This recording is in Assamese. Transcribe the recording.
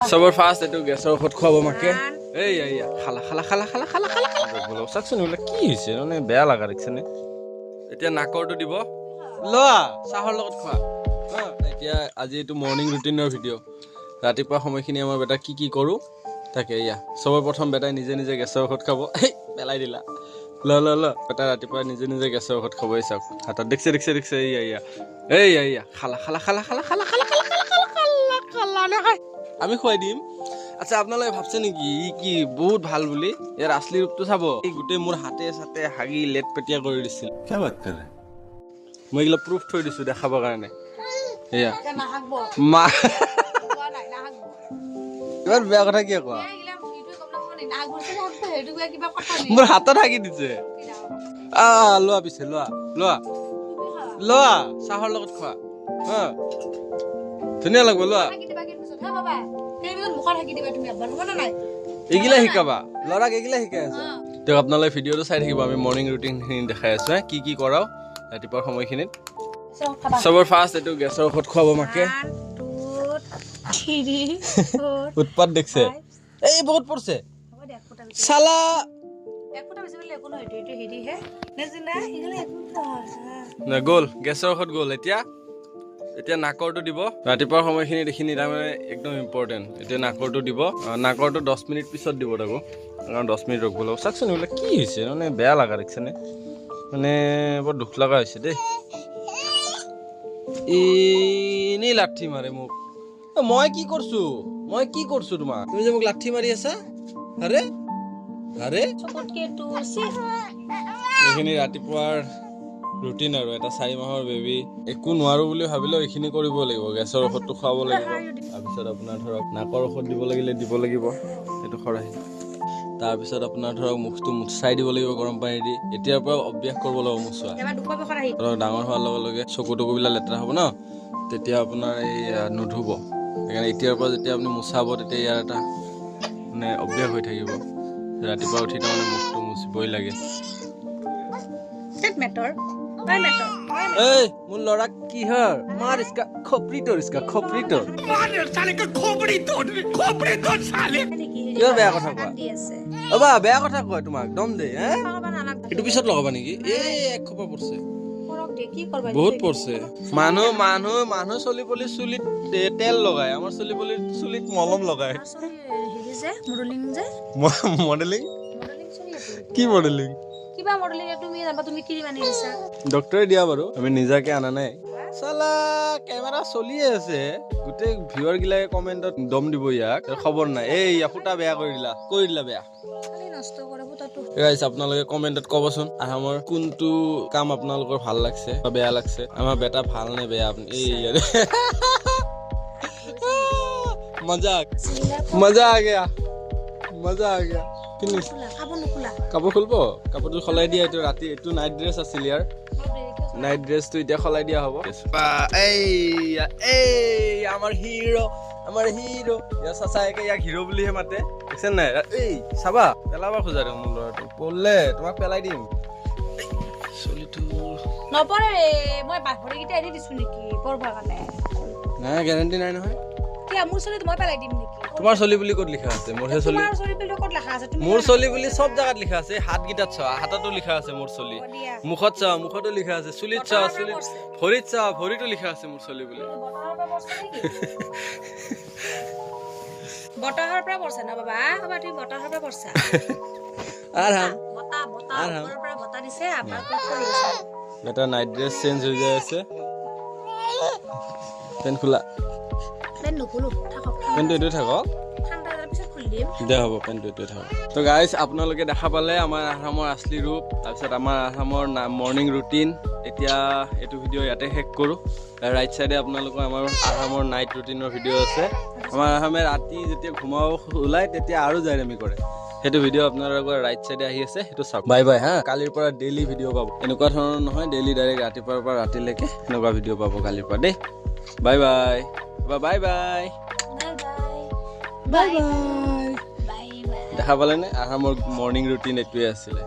সবৰ ফাৰ্ষ্ট এইটো গেছৰ ঔষধ খুৱাব মাকে এই খালা খালা খালা খালা খালা খালা খালা চাকচোন এইবিলাক কি হৈছে মানে বেয়া লাগা দেখিছেনে এতিয়া নাকৰটো দিব লোৱা চাহৰ লগত খোৱা এতিয়া আজি এইটো মৰ্ণিং ৰুটিনৰ ভিডিঅ' ৰাতিপুৱা সময়খিনি আমাৰ বেটা কি কি কৰোঁ তাকে চবৰ প্ৰথম বেটাই নিজে নিজে গেছৰ ঔষধ খাব পেলাই দিলা ল ল ল বেটা ৰাতিপুৱা নিজে নিজে গেছৰ ঔষধ খাবই চাওক হাতত দেখিছে দেখিছে দেখিছে খালা খালা খালা খালা খালা খালা খালা খালা খালা নাখায় আমি খুৱাই দিম আচ্ছা আপোনালোকে ভাবছে নেকি ই কি বহুত ভাল বুলি ইয়াৰ আছলি ৰূপটো চাব এই গোটেই মোৰ হাতে চাতে হাগি লেট পেটিয়া কৰি দিছিল মই এইগিলা প্ৰুফ থৈ দিছোঁ দেখাবৰ কাৰণে এয়া মা ইমান বেয়া কথা কিয় কোৱা মোৰ হাতত হাগি দিছে লোৱা পিছে লোৱা লোৱা লোৱা চাহৰ লগত খোৱা ধুনীয়া লাগব লোৱা এইগিলা শিকাবা ল'ৰাক এইগিলা শিকাই আছা তেওঁক আপোনালোকে ভিডিঅ'টো চাই থাকিব আমি মৰ্ণিং ৰুটিনখিনি দেখাই আছো কি কি কৰাও ৰাতিপুৱাৰ সময়খিনিত চবৰ ফাৰ্ষ্ট এইটো গেছৰ ঔষধ খুৱাব মাকে উৎপাত দেখছে এই বহুত পড়ছে চালা গ'ল গেছৰ ঔষধ গ'ল এতিয়া নাকৰটো দিব ৰাতিপুৱাৰ সময়খিনিত এইখিনি তাৰমানে একদম ইম্পৰ্টেণ্ট এতিয়া নাকৰটো দিব নাকৰটো 10 মিনিট পিছত দিব তাকো কাৰণ 10 মিনিট ৰখিব লাগিব চাওকচোন এইবিলাক কি হৈছে মানে বেয়া লগা দেখিছেনে মানে বৰ দুখ লগা হৈছে দেই এনেই লাঠি মাৰে মোক মই কি কৰিছো তোমাক তুমি যে মোক লাঠি মাৰি আছা আৰে আৰে এইখিনি ৰাতিপুৱাৰ ৰুটিন আৰু এটা 4 মাহৰ বেবী একো নোৱাৰো বুলি ভাবিলেও এইখিনি কৰিব লাগিব গেছৰ ঔষধটো খুৱাব লাগিব তাৰপিছত আপোনাৰ ধৰক নাকৰ ঔষধ দিব লাগিলে দিব লাগিব সেইটো খৰাহি তাৰপিছত আপোনাৰ ধৰক মুখটো মুচাই দিব লাগিব গৰম পানী দি এতিয়াৰ পৰা অভ্যাস কৰিব লাগিব মুচোৱা ধৰক ডাঙৰ হোৱাৰ লগে লগে চকু টকুবিলাক লেতেৰা হ'ব ন তেতিয়া আপোনাৰ এই নুধুব সেইকাৰণে এতিয়াৰ পৰা যেতিয়া আপুনি মুচাব তেতিয়া ইয়াৰ এটা মানে অভ্যাস হৈ থাকিব ৰাতিপুৱা উঠি তাৰমানে মুখটো মুচিবই লাগে এই মোৰ ল'ৰাক কি হয় মাৰ ইসকা খপৰিটোৰ কিয় বেয়া কথা কোৱা অবা বেয়া কথা কয় তোমাক দম দে এইটো পিছত লগাবা নেকি এই এক খোপা পৰছে বহুত পৰছে মানুহ চলি পলি চুলিত তেল লগায় আমাৰ চলি পলি চুলিত মলম লগায় মডেলিং কি মডেলিং কিবা মডেলিং তুমি কি মানি দিছা ডক্টৰে দিয়া বাৰু আমি নিজাকে আনা নাই সালা কেমেৰা চলিয়ে আছে গোটেই ভিউৱাৰ গিলাই কমেন্টত দম দিব ইয়াক খবৰ নাই এই ফুটা বেয়া কৰি দিলা বেয়া নষ্ট কৰে ফুটাটো গাইস আপোনালোকে কমেন্টত কবচোন আহামৰ কোনটো কাম আপোনালোকৰ ভাল লাগছে বা বেয়া লাগছে আমাৰ বেটা ভাল নে বেয়া আপুনি এই মজা আ গয়া কাপোৰ খুলব কাপোৰটো সলাই দিয়া এইটো ৰাতি এইটো নাইট ড্ৰেছ আছিল ইয়াৰ নাইট ড্ৰেছটো এতিয়া সলাই দিয়া হ'ব আমাৰ হিৰো ইয়াৰ চাচাইকে ইয়াক হিৰো বুলিহে মাতে দেখিছেন নাই এই চাবা পেলাবা খোজা দেখোন মোৰ ল'ৰাটো পঢ়লে তোমাক পেলাই দিম চলিটো নপৰে মই বাঘৰিকেইটা এৰি দিছো নেকি পঢ়বা কাৰণে নাই গেৰাণ্টি নাই নহয় মোৰ চলি মই পেলাই দিম নেকি তোমাৰ চলি বুলি ক'ত লিখা আছে মোৰ চলি তোমাৰ চলি বুলি ক'ত লিখা আছে মোৰ চলি বুলি সব জায়গাত লিখা আছে হাত গিটাত চোৱা হাততো লিখা আছে মোৰ চলি মুখত চোৱা মুখতো লিখা আছে চুলিত চোৱা চুলিত ভৰিত চোৱা ভৰিতো লিখা আছে মোৰ চলি বুলি বটাহৰ পৰা পৰছা না বাবা তুমি বটাহৰ পৰা পৰছা আৰাম বটাহৰ পৰা বটা দিছে আমাৰ ক'ত কৰিছে বেটা নাইট ড্ৰেছ চেঞ্জ হৈ যায় আছে পেন খোলা পেনটো এইটোৱে থাকক দে হ'ব পেনটো এইটোৱে থাকক তো গাইজ আপোনালোকে দেখা পালে আমাৰ আসামৰ আছলি ৰূপ তাৰপিছত আমাৰ আসামৰ মৰ্ণিং ৰুটিন এতিয়া এইটো ভিডিঅ' ইয়াতে শেষ কৰোঁ ৰাইট চাইডে আপোনালোকৰ আমাৰ আসামৰ নাইট ৰুটিনৰ ভিডিঅ' আছে আমাৰ আসামে ৰাতি যেতিয়া ঘুমাব ওলায় তেতিয়া আৰু জাইৰামি কৰে সেইটো ভিডিঅ' আপোনালোকৰ ৰাইট চাইডে আহি আছে সেইটো চাওক বাই বাই হা কালিৰ পৰা ডেইলি ভিডিঅ' পাব এনেকুৱা ধৰণৰ নহয় ডেইলি ডাইৰেক্ট ৰাতিপুৱাৰ পৰা ৰাতিলৈকে এনেকুৱা ভিডিঅ' পাব কালিৰ পৰা দেই বাই বাই দেখা পালে নে আহামৰ মৰ্ণিং ৰুটিন এইটোৱে আছিলে